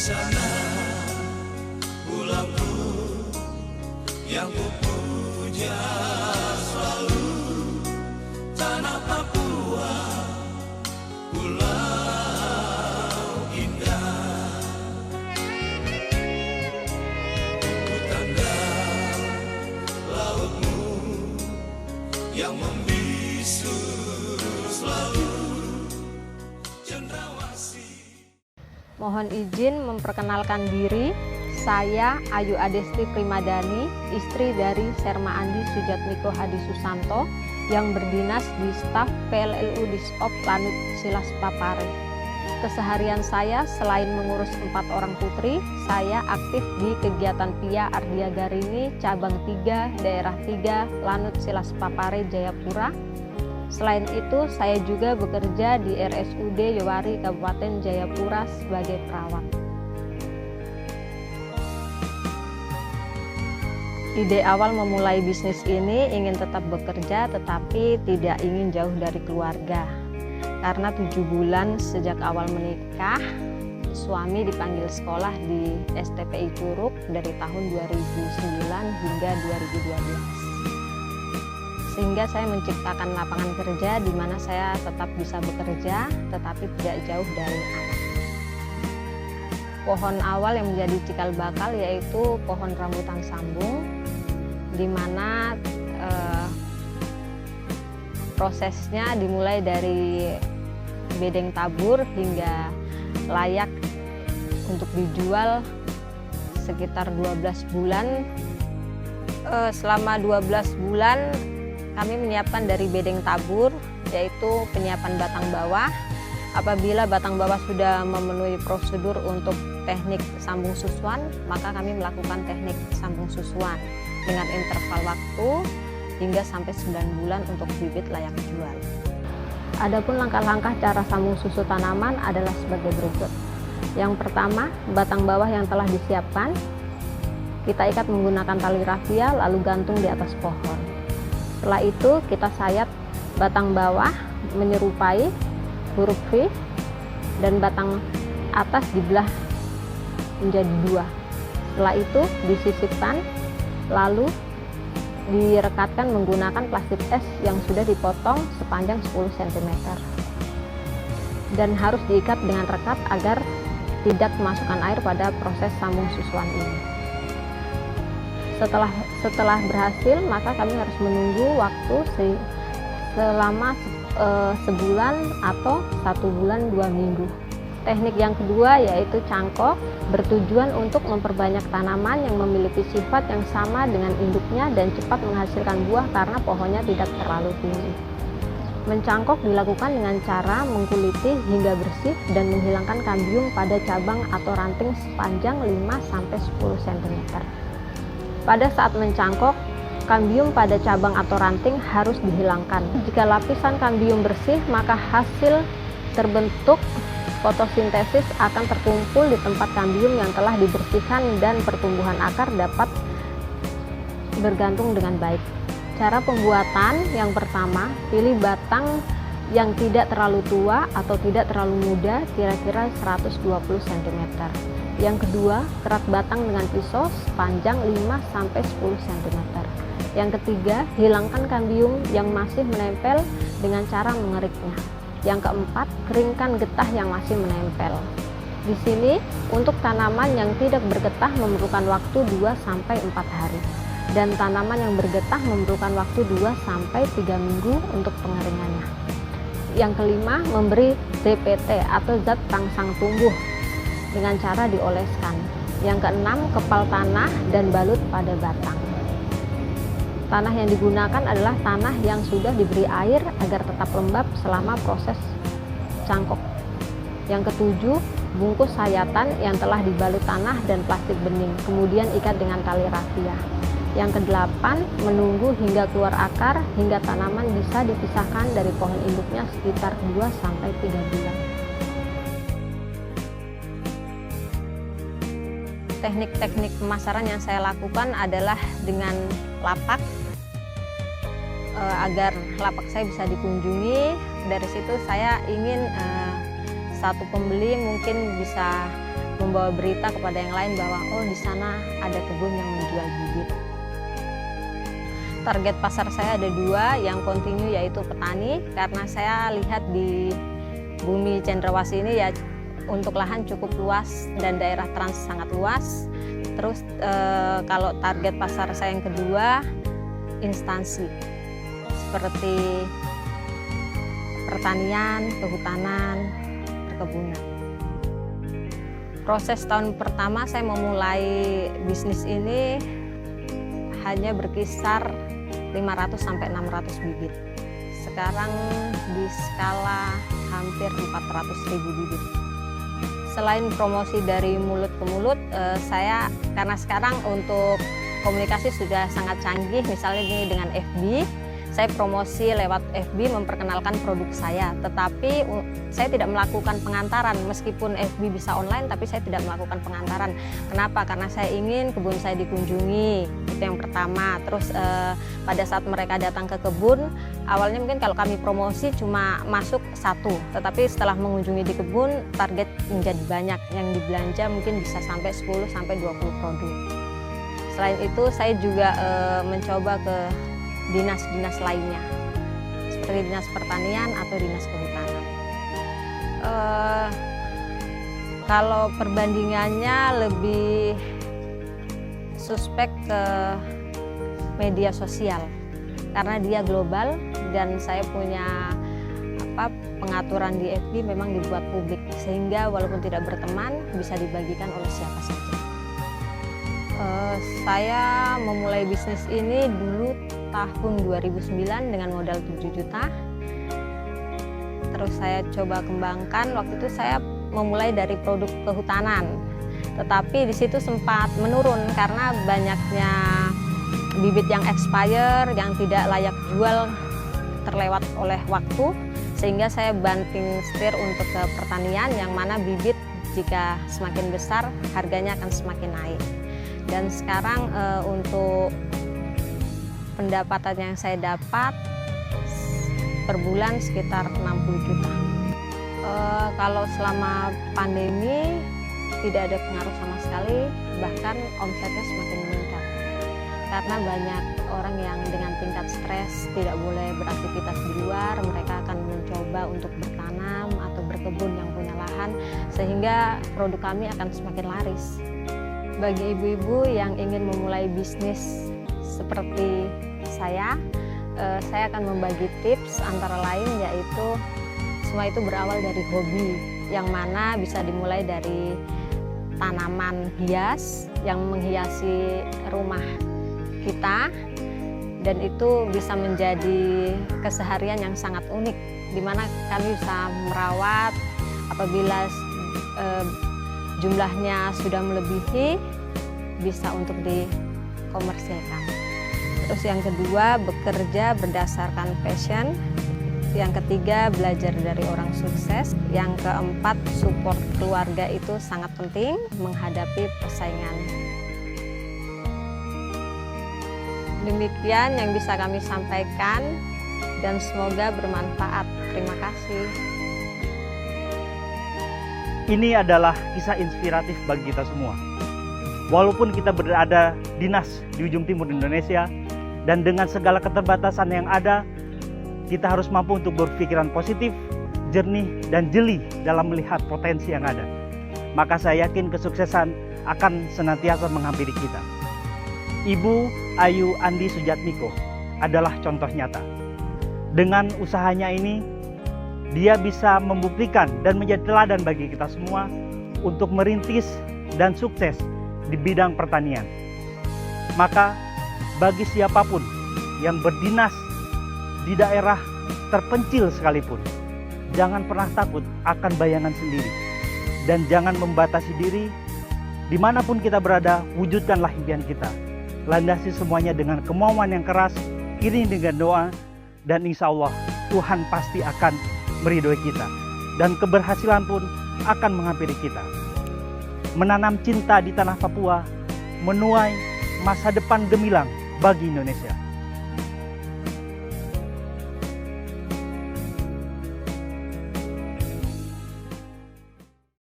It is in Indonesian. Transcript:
sana pulangku yang kupuja selalu, tanah Papua, pulau indah. Tanda lautmu yang membisu selalu, cendrawasih. Mohon izin memperkenalkan diri, saya Ayu Adesti Primadani, istri dari Serma Andi Sujatmiko Hadi Susanto yang berdinas di staf PLLU Dispop Lanut Silas Papare. Keseharian saya selain mengurus 4 orang putri, saya aktif di kegiatan PIA Ardia Garini Cabang 3 Daerah 3 Lanut Silas Papare Jayapura. Selain itu, saya juga bekerja di RSUD Yowari Kabupaten Jayapura sebagai perawat. Ide awal memulai bisnis ini ingin tetap bekerja tetapi tidak ingin jauh dari keluarga. Karena 7 bulan sejak awal menikah, suami dipanggil sekolah di STPI Curug dari tahun 2009 hingga 2012. Sehingga saya menciptakan lapangan kerja di mana saya tetap bisa bekerja tetapi tidak jauh dari anak. Pohon awal yang menjadi cikal bakal yaitu pohon rambutan sambung, di mana prosesnya dimulai dari bedeng tabur hingga layak untuk dijual sekitar 12 bulan. Selama 12 bulan kami menyiapkan dari bedeng tabur, yaitu penyiapan batang bawah. Apabila batang bawah sudah memenuhi prosedur untuk teknik sambung susuan, maka kami melakukan teknik sambung susuan dengan interval waktu hingga sampai 9 bulan untuk bibit layak jual. Adapun langkah-langkah cara sambung susu tanaman adalah sebagai berikut. Yang pertama, batang bawah yang telah disiapkan, kita ikat menggunakan tali rafia lalu gantung di atas pohon. Setelah itu kita sayat batang bawah menyerupai huruf V dan batang atas dibelah menjadi 2. Setelah itu disisipkan lalu direkatkan menggunakan plastik es yang sudah dipotong sepanjang 10 cm dan harus diikat dengan rekat agar tidak kemasukan air pada proses sambung susuan ini. Setelah berhasil, maka kami harus menunggu waktu selama sebulan atau 1 bulan 2 minggu. Teknik yang kedua yaitu cangkok, bertujuan untuk memperbanyak tanaman yang memiliki sifat yang sama dengan induknya dan cepat menghasilkan buah karena pohonnya tidak terlalu tinggi. Mencangkok dilakukan dengan cara mengkuliti hingga bersih dan menghilangkan kambium pada cabang atau ranting sepanjang 5-10 cm. Pada saat mencangkok, kambium pada cabang atau ranting harus dihilangkan. Jika lapisan kambium bersih, maka hasil terbentuk fotosintesis akan terkumpul di tempat kambium yang telah dibersihkan dan pertumbuhan akar dapat bergantung dengan baik. Cara pembuatan yang pertama, pilih batang yang tidak terlalu tua atau tidak terlalu muda, kira-kira 120 cm. Yang kedua, kerat batang dengan pisau sepanjang 5-10 cm. Yang ketiga, hilangkan kambium yang masih menempel dengan cara mengeriknya. Yang keempat, keringkan getah yang masih menempel. Di sini, untuk tanaman yang tidak bergetah memerlukan waktu 2-4 hari. Dan tanaman yang bergetah memerlukan waktu 2-3 minggu untuk pengeringannya. Yang kelima, memberi ZPT atau zat perangsang tumbuh dengan cara dioleskan. Yang keenam, kepal tanah dan balut pada batang. Tanah yang digunakan adalah tanah yang sudah diberi air agar tetap lembab selama proses cangkok. Yang ketujuh, bungkus sayatan yang telah dibalut tanah dan plastik bening, kemudian ikat dengan tali rafia. Yang kedelapan, menunggu hingga keluar akar hingga tanaman bisa dipisahkan dari pohon induknya sekitar 2-3 bulan. Teknik-teknik pemasaran yang saya lakukan adalah dengan lapak, agar lapak saya bisa dikunjungi. Dari situ saya ingin satu pembeli mungkin bisa membawa berita kepada yang lain bahwa oh di sana ada kebun yang menjual bibit. Target pasar saya ada 2, yang kontinu yaitu petani, karena saya lihat di bumi Cendrawasih ini ya untuk lahan cukup luas dan daerah trans sangat luas. Terus kalau target pasar saya yang kedua, instansi seperti pertanian, kehutanan, perkebunan. Proses tahun pertama saya memulai bisnis ini hanya berkisar 500 sampai 600 bibit. Sekarang di skala hampir 400.000 bibit. Selain promosi dari mulut ke mulut, saya karena sekarang untuk komunikasi sudah sangat canggih, misalnya gini dengan FB, saya promosi lewat FB memperkenalkan produk saya, tetapi saya tidak melakukan pengantaran. Meskipun FB bisa online, tapi saya tidak melakukan pengantaran. Kenapa? Karena saya ingin kebun saya dikunjungi, itu yang pertama. Terus pada saat mereka datang ke kebun, awalnya mungkin kalau kami promosi cuma masuk 1, tetapi setelah mengunjungi di kebun, target menjadi banyak. Yang dibelanja mungkin bisa sampai 10 sampai 20 produk. Selain itu, saya juga mencoba ke dinas-dinas lainnya, seperti dinas pertanian atau dinas kehutanan. Kalau perbandingannya lebih suspek ke media sosial, karena dia global dan saya punya pengaturan di FB memang dibuat publik, sehingga walaupun tidak berteman bisa dibagikan oleh siapa saja. Saya memulai bisnis ini dulu tahun 2009 dengan modal 7 juta. Terus saya coba kembangkan, waktu itu saya memulai dari produk kehutanan. Tetapi di situ sempat menurun karena banyaknya bibit yang expire, yang tidak layak jual, terlewat oleh waktu. Sehingga saya banting setir untuk ke pertanian, yang mana bibit jika semakin besar harganya akan semakin naik. Dan sekarang untuk pendapatan yang saya dapat per bulan sekitar 60 juta. Kalau selama pandemi tidak ada pengaruh sama sekali, bahkan omsetnya semakin meningkat. Karena banyak orang yang dengan tingkat stres tidak boleh beraktivitas di luar, mereka akan mencoba untuk bertanam atau berkebun yang punya lahan, sehingga produk kami akan semakin laris. Bagi ibu-ibu yang ingin memulai bisnis seperti saya akan membagi tips antara lain, yaitu semua itu berawal dari hobi, yang mana bisa dimulai dari tanaman hias yang menghiasi rumah kita, dan itu bisa menjadi keseharian yang sangat unik, di mana kami bisa merawat apabila jumlahnya sudah melebihi, bisa untuk dikomersilkan. Terus yang kedua, bekerja berdasarkan passion. Yang ketiga, belajar dari orang sukses. Yang keempat, support keluarga itu sangat penting menghadapi persaingan. Demikian yang bisa kami sampaikan dan semoga bermanfaat. Terima kasih. Ini adalah kisah inspiratif bagi kita semua. Walaupun kita berada dinas di ujung timur Indonesia, dan dengan segala keterbatasan yang ada, kita harus mampu untuk berpikiran positif, jernih, dan jeli dalam melihat potensi yang ada. Maka saya yakin kesuksesan akan senantiasa menghampiri kita. Ibu Ayu Andi Sujatmiko adalah contoh nyata. Dengan usahanya ini, dia bisa membuktikan dan menjadi teladan bagi kita semua untuk merintis dan sukses di bidang pertanian. Maka bagi siapapun yang berdinas di daerah terpencil sekalipun, jangan pernah takut akan bayangan sendiri. Dan jangan membatasi diri. Dimanapun kita berada, wujudkanlah impian kita. Landasi semuanya dengan kemauan yang keras, iringi dengan doa, dan insya Allah Tuhan pasti akan meridhoi kita. Dan keberhasilan pun akan menghampiri kita. Menanam cinta di tanah Papua, menuai masa depan gemilang bagi Indonesia.